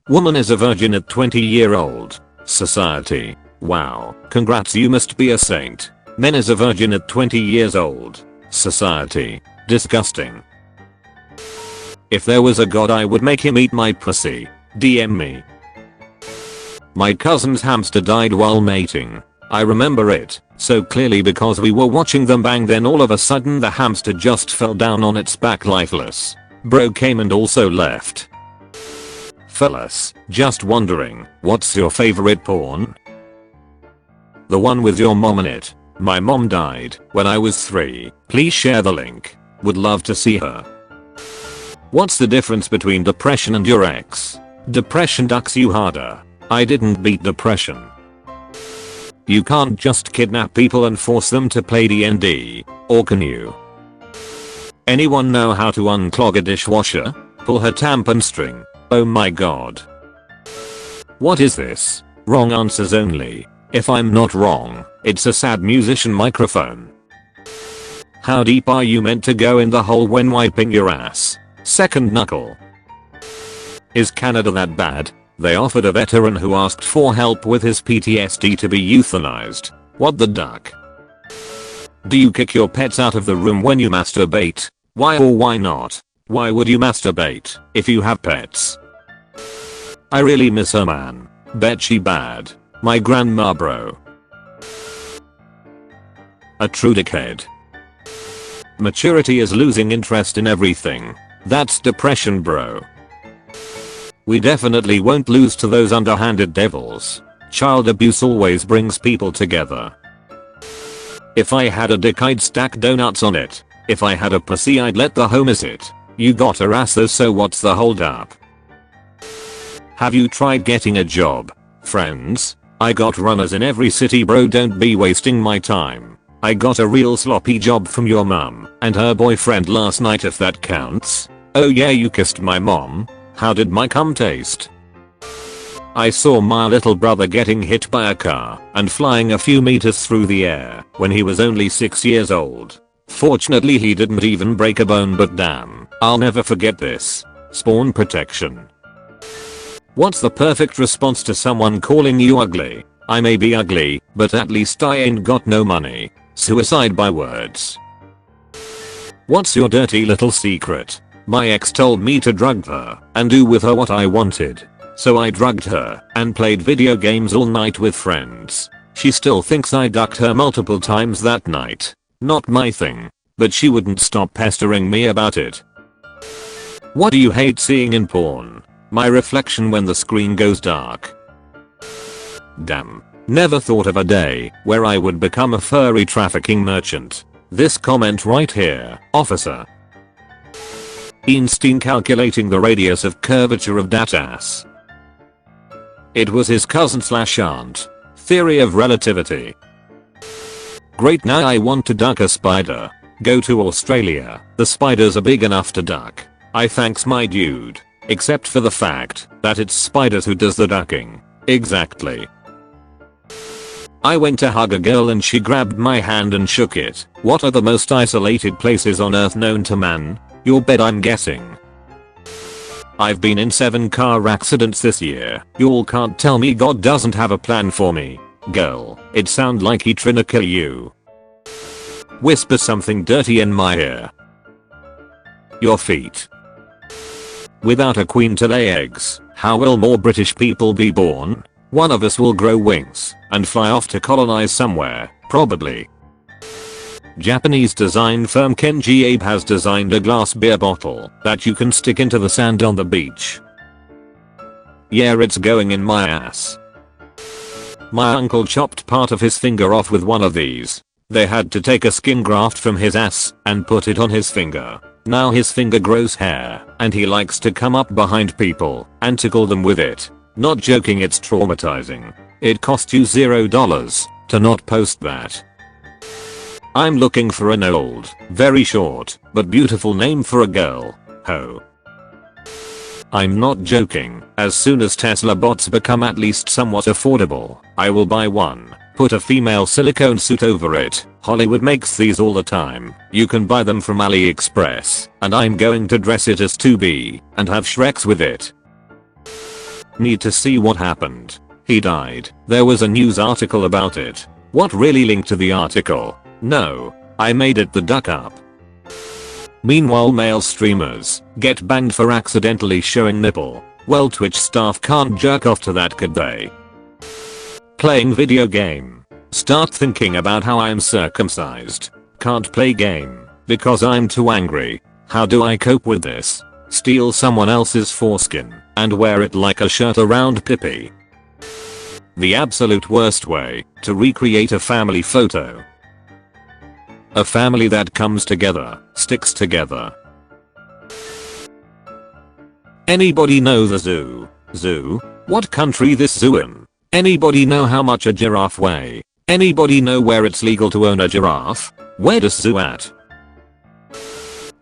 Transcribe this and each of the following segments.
Woman is a virgin at 20-year-old. Society. Wow, congrats, you must be a saint. Men is a virgin at 20 years old. Society. Disgusting. If there was a god, I would make him eat my pussy. DM me. My cousin's hamster died while mating. I remember it so clearly because we were watching them bang, then all of a sudden the hamster just fell down on its back lifeless. Bro came and also left. Fellas, just wondering, what's your favorite porn? The one with your mom in it. My mom died when I was 3. Please share the link. Would love to see her. What's the difference between depression and your ex? Depression ducks you harder. I didn't beat depression. You can't just kidnap people and force them to play D&D, or can you? Anyone know how to unclog a dishwasher? Pull her tampon string. Oh my god. What is this? Wrong answers only. If I'm not wrong, it's a sad musician microphone. How deep are you meant to go in the hole when wiping your ass? Second knuckle. Is Canada that bad? They offered a veteran who asked for help with his PTSD to be euthanized. What the duck? Do you kick your pets out of the room when you masturbate? Why or why not? Why would you masturbate if you have pets? I really miss her, man. Bet she bad. My grandma, bro. A true dickhead. Maturity is losing interest in everything. That's depression, bro. We definitely won't lose to those underhanded devils. Child abuse always brings people together. If I had a dick, I'd stack donuts on it. If I had a pussy, I'd let the homies it. You got her ass though, so what's the hold up? Have you tried getting a job? Friends, I got runners in every city, bro, don't be wasting my time. I got a real sloppy job from your mum and her boyfriend last night, if that counts. Oh yeah, you kissed my mom? How did my cum taste? I saw my little brother getting hit by a car and flying a few meters through the air when he was only 6 years old. Fortunately he didn't even break a bone, but damn, I'll never forget this. Spawn protection. What's the perfect response to someone calling you ugly? I may be ugly, but at least I ain't got no money. Suicide by words. What's your dirty little secret? My ex told me to drug her and do with her what I wanted. So I drugged her and played video games all night with friends. She still thinks I ducked her multiple times that night. Not my thing, but she wouldn't stop pestering me about it. What do you hate seeing in porn? My reflection when the screen goes dark. Damn. Never thought of a day where I would become a furry trafficking merchant. This comment right here, officer. Einstein calculating the radius of curvature of dat ass. It was his cousin / aunt. Theory of relativity. Great, now I want to duck a spider. Go to Australia. The spiders are big enough to duck. I thanks my dude. Except for the fact that it's spiders who does the ducking. Exactly. I went to hug a girl and she grabbed my hand and shook it. What are the most isolated places on earth known to man? Your bed, I'm guessing. I've been in 7 car accidents this year. Y'all can't tell me God doesn't have a plan for me. Girl, it sound like he tryna kill you. Whisper something dirty in my ear. Your feet. Without a queen to lay eggs, how will more British people be born? One of us will grow wings and fly off to colonize somewhere, probably. Japanese design firm Kenji Abe has designed a glass beer bottle that you can stick into the sand on the beach. Yeah, it's going in my ass. My uncle chopped part of his finger off with one of these. They had to take a skin graft from his ass and put it on his finger. Now his finger grows hair and he likes to come up behind people and tickle them with it. Not joking, it's traumatizing. It cost you $0 to not post that. I'm looking for an old, very short, but beautiful name for a girl. Ho. I'm not joking. As soon as Tesla bots become at least somewhat affordable, I will buy one. Put a female silicone suit over it. Hollywood makes these all the time. You can buy them from AliExpress, and I'm going to dress it as 2B and have Shreks with it. Need to see what happened. He died. There was a news article about it. What really linked to the article? No. I made it the duck up. Meanwhile male streamers get banged for accidentally showing nipple. Well Twitch staff can't jerk off to that could they? Playing video game. Start thinking about how I'm circumcised. Can't play game because I'm too angry. How do I cope with this? Steal someone else's foreskin and wear it like a shirt around pippy. The absolute worst way to recreate a family photo. A family that comes together, sticks together. Anybody know the zoo? Zoo? What country this zoo in? Anybody know how much a giraffe weigh? Anybody know where it's legal to own a giraffe? Where does zoo at?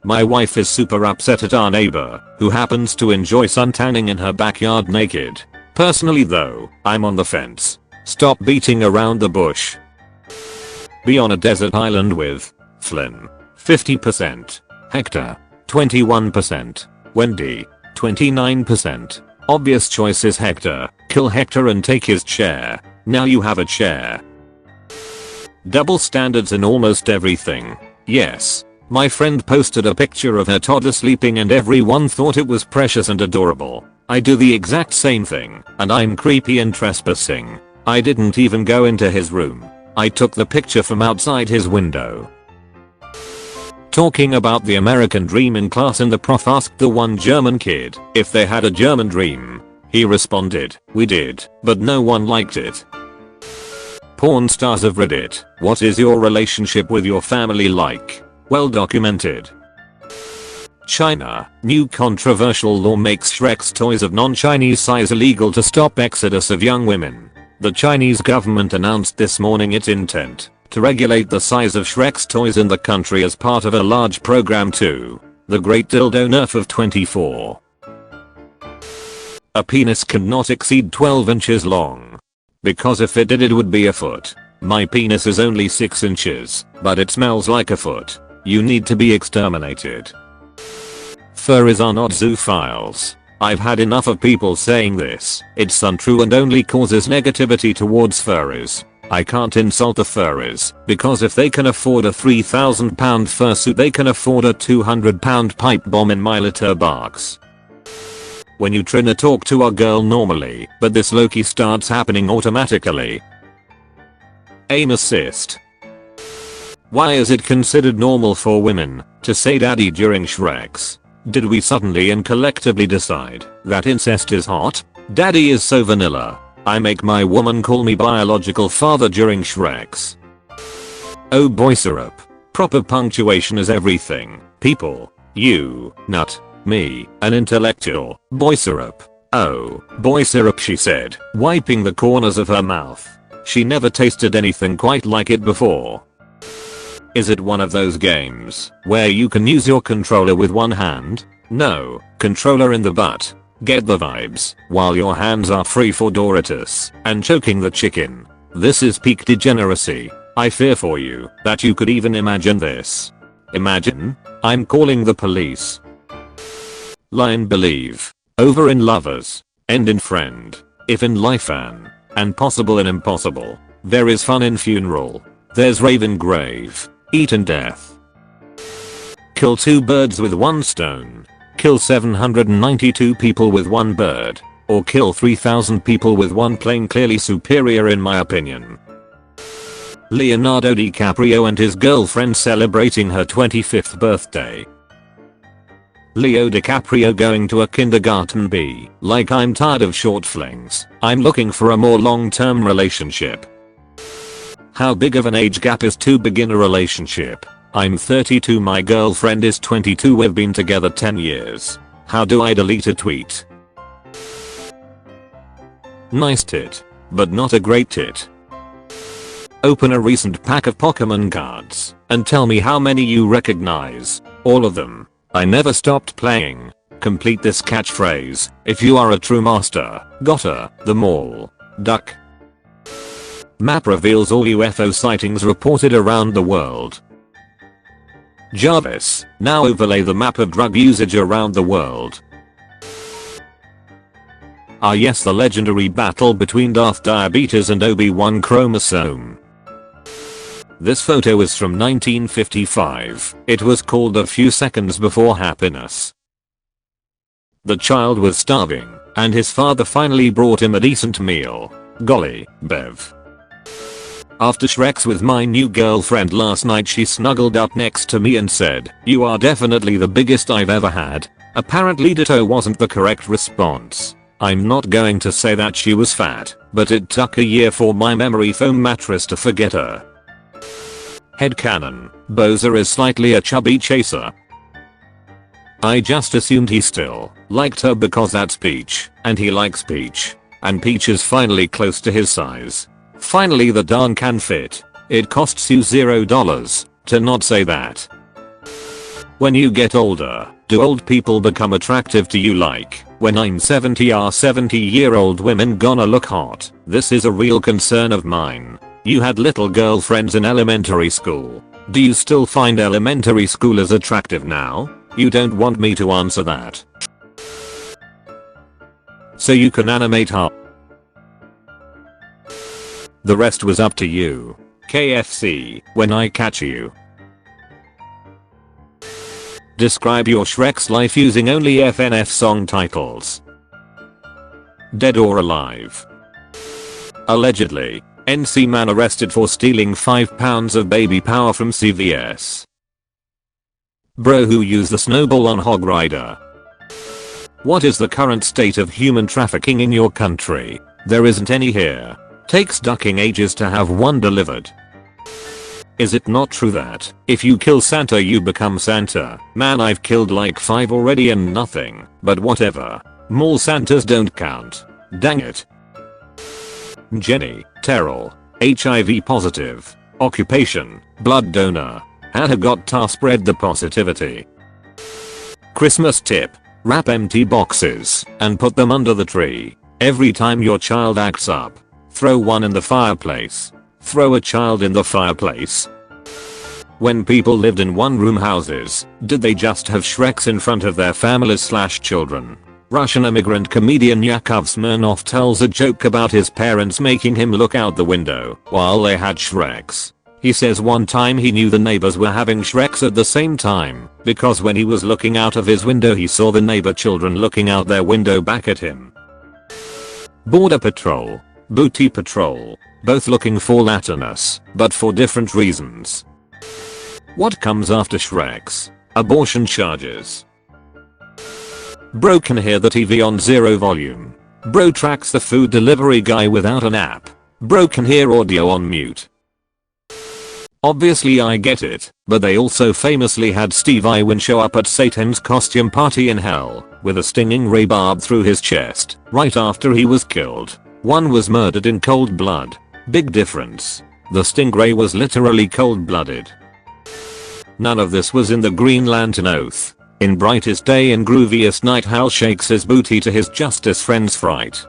My wife is super upset at our neighbor, who happens to enjoy suntanning in her backyard naked. Personally though, I'm on the fence. Stop beating around the bush. Be on a desert island with Flynn 50%, Hector 21%, Wendy 29%. Obvious choice is Hector. Kill Hector and take his chair. Now you have a chair. Double standards in almost everything. Yes. My friend posted a picture of her toddler sleeping and everyone thought it was precious and adorable. I do the exact same thing, and I'm creepy and trespassing. I didn't even go into his room. I took the picture from outside his window. Talking about the American dream in class and the prof asked the one German kid if they had a German dream. He responded, we did, but no one liked it. Porn stars of Reddit, what is your relationship with your family like? Well documented. China, new controversial law makes Shrek's toys of non-Chinese size illegal to stop exodus of young women. The Chinese government announced this morning its intent to regulate the size of Shrek's toys in the country as part of a large program to the Great Dildo Nerf of 24. A penis cannot exceed 12 inches long. Because if it did it would be a foot. My penis is only 6 inches, but it smells like a foot. You need to be exterminated. Furries are not zoophiles. I've had enough of people saying this. It's untrue and only causes negativity towards furries. I can't insult the furries, because if they can afford a £3,000 fursuit they can afford a £200 pipe bomb in my litter box. When you try to talk to a girl normally, but this low-key starts happening automatically. Aim assist. Why is it considered normal for women to say daddy during Shreks? Did we suddenly and collectively decide that incest is hot? Daddy is so vanilla. I make my woman call me biological father during Shreks. Oh boy syrup. Proper punctuation is everything. People. You. Nut. Me. An intellectual. Boy syrup. Oh. Boy syrup she said, wiping the corners of her mouth. She never tasted anything quite like it before. Is it one of those games where you can use your controller with one hand? No, controller in the butt. Get the vibes, while your hands are free for Doritos and choking the chicken. This is peak degeneracy. I fear for you that you could even imagine this. Imagine? I'm calling the police. Line believe. Over in lovers. End in friend. If in life and possible in impossible. There is fun in funeral. There's raven grave. Eat in death. Kill 2 birds with 1 stone. Kill 792 people with 1 bird. Or kill 3,000 people with 1 plane. Clearly superior in my opinion. Leonardo DiCaprio and his girlfriend celebrating her 25th birthday. Leo DiCaprio going to a kindergarten be like, I'm tired of short flings. I'm looking for a more long-term relationship. How big of an age gap is too big in a relationship? I'm 32, my girlfriend is 22, we've been together 10 years. How do I delete a tweet? Nice tit, but not a great tit. Open a recent pack of Pokemon cards and tell me how many you recognize. All of them. I never stopped playing. Complete this catchphrase. If you are a true master. Gotta, the mall. Duck. Map reveals all UFO sightings reported around the world. Jarvis, now overlay the map of drug usage around the world. Ah yes, the legendary battle between Darth Diabetes and Obi-Wan Chromosome. This photo is from 1955. It was called A Few Seconds Before Happiness. The child was starving, and his father finally brought him a decent meal. Golly, Bev. After Shreks with my new girlfriend last night, she snuggled up next to me and said, "You are definitely the biggest I've ever had." Apparently ditto wasn't the correct response. I'm not going to say that she was fat, but it took a year for my memory foam mattress to forget her. Headcanon, Bowser is slightly a chubby chaser. I just assumed he still liked her because that's Peach, and he likes Peach. And Peach is finally close to his size. Finally the darn can fit. It costs you $0 to not say that. When you get older, do old people become attractive to you? Like, when I'm 70, are 70-year-old women gonna look hot? This is a real concern of mine. You had little girlfriends in elementary school. Do you still find elementary schoolers attractive now? You don't want me to answer that. So you can animate her. The rest was up to you. KFC, when I catch you. Describe your Shrek's life using only FNF song titles. Dead or alive. Allegedly, NC man arrested for stealing 5 pounds of baby power from CVS. Bro who used the snowball on Hog Rider. What is the current state of human trafficking in your country? There isn't any here. Takes ducking ages to have one delivered. Is it not true that if you kill Santa you become Santa? Man, I've killed like 5 already and nothing, but whatever. Mall Santas don't count. Dang it. Jenny, Terrell, HIV positive. Occupation, blood donor. Had got to spread the positivity. Christmas tip. Wrap empty boxes and put them under the tree. Every time your child acts up, throw one in the fireplace. Throw a child in the fireplace. When people lived in one-room houses, did they just have Shreks in front of their families/children? Russian immigrant comedian Yakov Smirnov tells a joke about his parents making him look out the window while they had Shreks. He says one time he knew the neighbors were having Shreks at the same time because when he was looking out of his window he saw the neighbor children looking out their window back at him. Border Patrol, Booty Patrol, both looking for Latinus, but for different reasons. What comes after Shreks? Abortion charges. Bro can hear the TV on 0 volume. Bro tracks the food delivery guy without an app. Bro can hear audio on mute. Obviously I get it, but they also famously had Steve Irwin show up at Satan's costume party in hell with a stinging ray barb through his chest right after he was killed. One was murdered in cold blood. Big difference. The stingray was literally cold-blooded. None of this was in the Green Lantern Oath. In brightest day and grooviest night Hal shakes his booty to his justice friend's fright.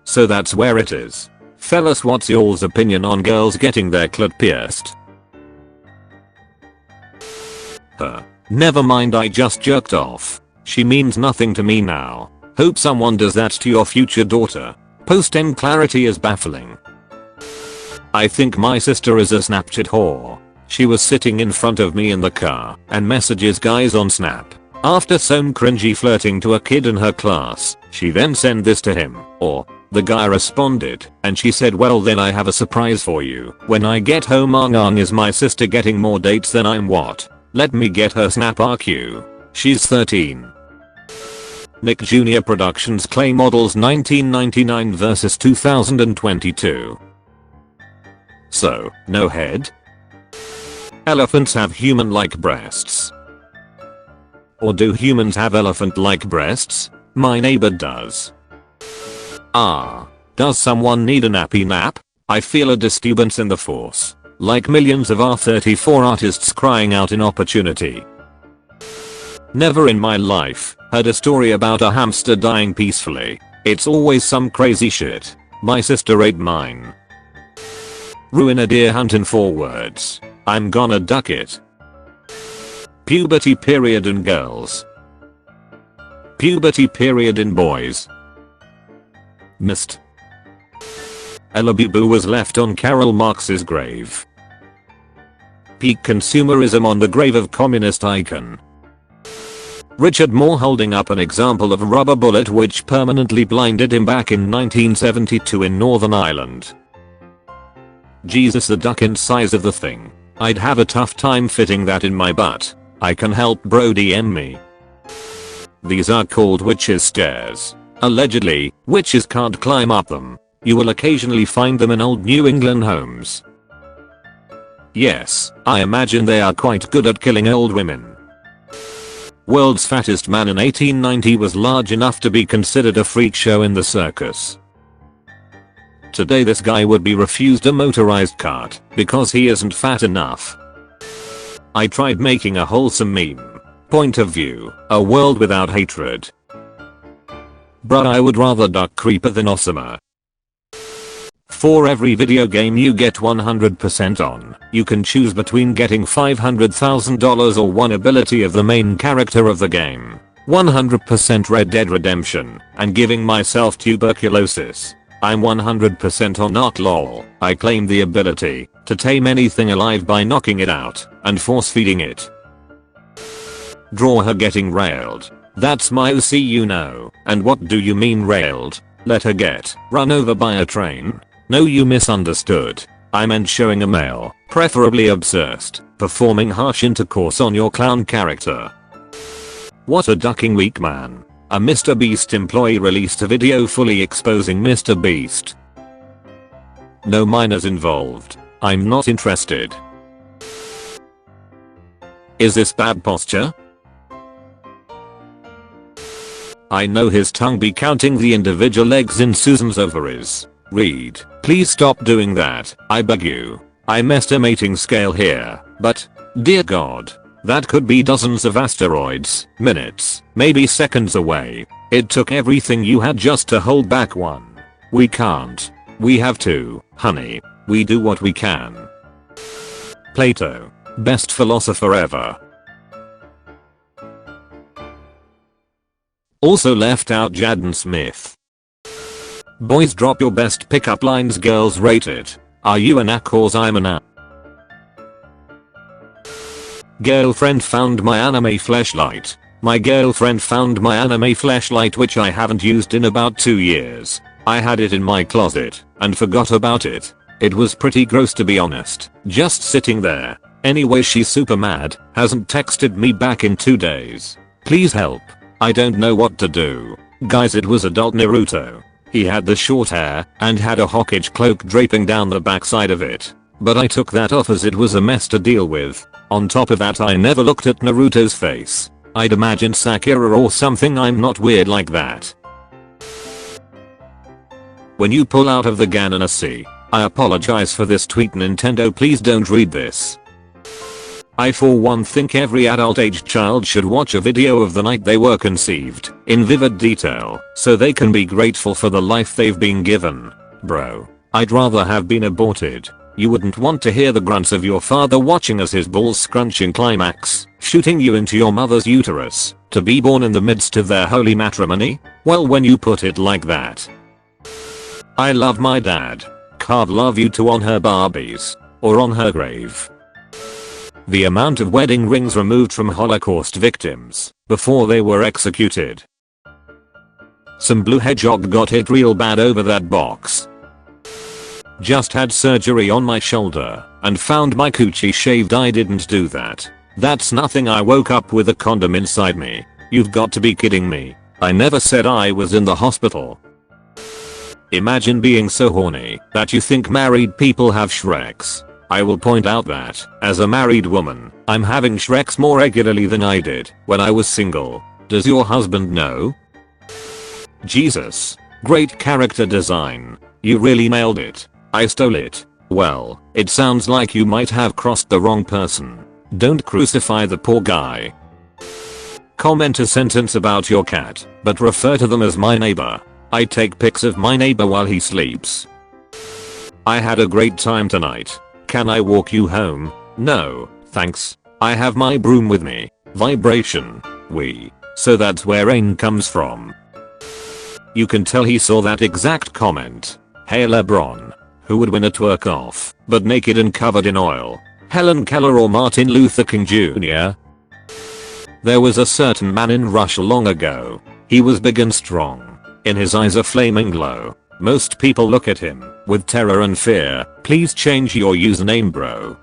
So that's where it is. Fellas, what's y'all's opinion on girls getting their clit pierced? Never mind, I just jerked off. She means nothing to me now. Hope someone does that to your future daughter. Post-end clarity is baffling. I think my sister is a Snapchat whore. She was sitting in front of me in the car and messages guys on Snap. After some cringy flirting to a kid in her class, she then sent this to him, or the guy responded, and she said, well then I have a surprise for you. When I get home, is my sister getting more dates than I'm what? Let me get her Snap RQ. She's 13. Nick Jr. Productions clay models 1999 versus 2022. So, no head? Elephants have human-like breasts. Or do humans have elephant-like breasts? My neighbor does. Does someone need a nappy nap? I feel a disturbance in the force. Like millions of R34 artists crying out in opportunity. Never in my life heard a story about a hamster dying peacefully. It's always some crazy shit. My sister ate mine. Ruin a deer hunt in 4 words. I'm gonna duck it. Puberty period in girls. Puberty period in boys. Missed. Ella Boo was left on Karl Marx's grave. Peak consumerism on the grave of communist icon. Richard Moore holding up an example of a rubber bullet which permanently blinded him back in 1972 in Northern Ireland. Jesus, the duck in size of the thing. I'd have a tough time fitting that in my butt. I can help bro DM me. These are called witches' stairs. Allegedly, witches can't climb up them. You will occasionally find them in old New England homes. Yes, I imagine they are quite good at killing old women. World's fattest man in 1890 was large enough to be considered a freak show in the circus. Today this guy would be refused a motorized cart because he isn't fat enough. I tried making a wholesome meme. Point of view, a world without hatred. Bruh, I would rather duck creeper than awesomer. For every video game you get 100% on, you can choose between getting $500,000 or one ability of the main character of the game. 100% Red Dead Redemption, and giving myself tuberculosis. I'm 100% on not lol. I claim the ability to tame anything alive by knocking it out and force feeding it. Draw her getting railed. That's my OC, you know. And what do you mean railed? Let her get run over by a train? No, you misunderstood. I meant showing a male, preferably obsessed, performing harsh intercourse on your clown character. What a ducking week, man. A Mr. Beast employee released a video fully exposing Mr. Beast. No minors involved. I'm not interested. Is this bad posture? I know his tongue be counting the individual eggs in Susan's ovaries. Reed, please stop doing that, I beg you. I'm estimating scale here, but, dear God, that could be dozens of asteroids, minutes, maybe seconds away. It took everything you had just to hold back one. We can't. We have to, honey. We do what we can. Plato, best philosopher ever. Also left out Jaden Smith. Boys, drop your best pickup lines, girls rate it. Are you an ack or I'm an ack? Girlfriend found my anime fleshlight. My girlfriend found my anime fleshlight, which I haven't used in about 2 years. I had it in my closet and forgot about it. It was pretty gross, to be honest, just sitting there. Anyway, she's super mad, hasn't texted me back in 2 days. Please help. I don't know what to do. Guys, it was adult Naruto. He had the short hair and had a Hokage cloak draping down the backside of it. But I took that off as it was a mess to deal with. On top of that, I never looked at Naruto's face. I'd imagine Sakura or something. I'm not weird like that. When you pull out of the Ganon C, I apologize for this tweet. Nintendo, please don't read this. I for one think every adult-aged child should watch a video of the night they were conceived, in vivid detail, so they can be grateful for the life they've been given. Bro, I'd rather have been aborted. You wouldn't want to hear the grunts of your father watching as his balls scrunch in climax, shooting you into your mother's uterus, to be born in the midst of their holy matrimony? Well, when you put it like that. I love my dad. Can't love you too on her Barbies. Or on her grave. The amount of wedding rings removed from Holocaust victims before they were executed. Some blue hedgehog got hit real bad over that box. Just had surgery on my shoulder and found my coochie shaved. I didn't do that. That's nothing. I woke up with a condom inside me. You've got to be kidding me. I never said I was in the hospital. Imagine being so horny that you think married people have Shreks. I will point out that, as a married woman, I'm having Shreks more regularly than I did when I was single. Does your husband know? Jesus. Great character design. You really nailed it. I stole it. Well, it sounds like you might have crossed the wrong person. Don't crucify the poor guy. Comment a sentence about your cat, but refer to them as my neighbor. I take pics of my neighbor while he sleeps. I had a great time tonight. Can I walk you home? No, thanks. I have my broom with me. Vibration. So that's where rain comes from. You can tell he saw that exact comment. Hey LeBron. Who would win a twerk off, but naked and covered in oil? Helen Keller or Martin Luther King Jr.? There was a certain man in Russia long ago. He was big and strong. In his eyes a flaming glow. Most people look at him with terror and fear. Please change your username, bro.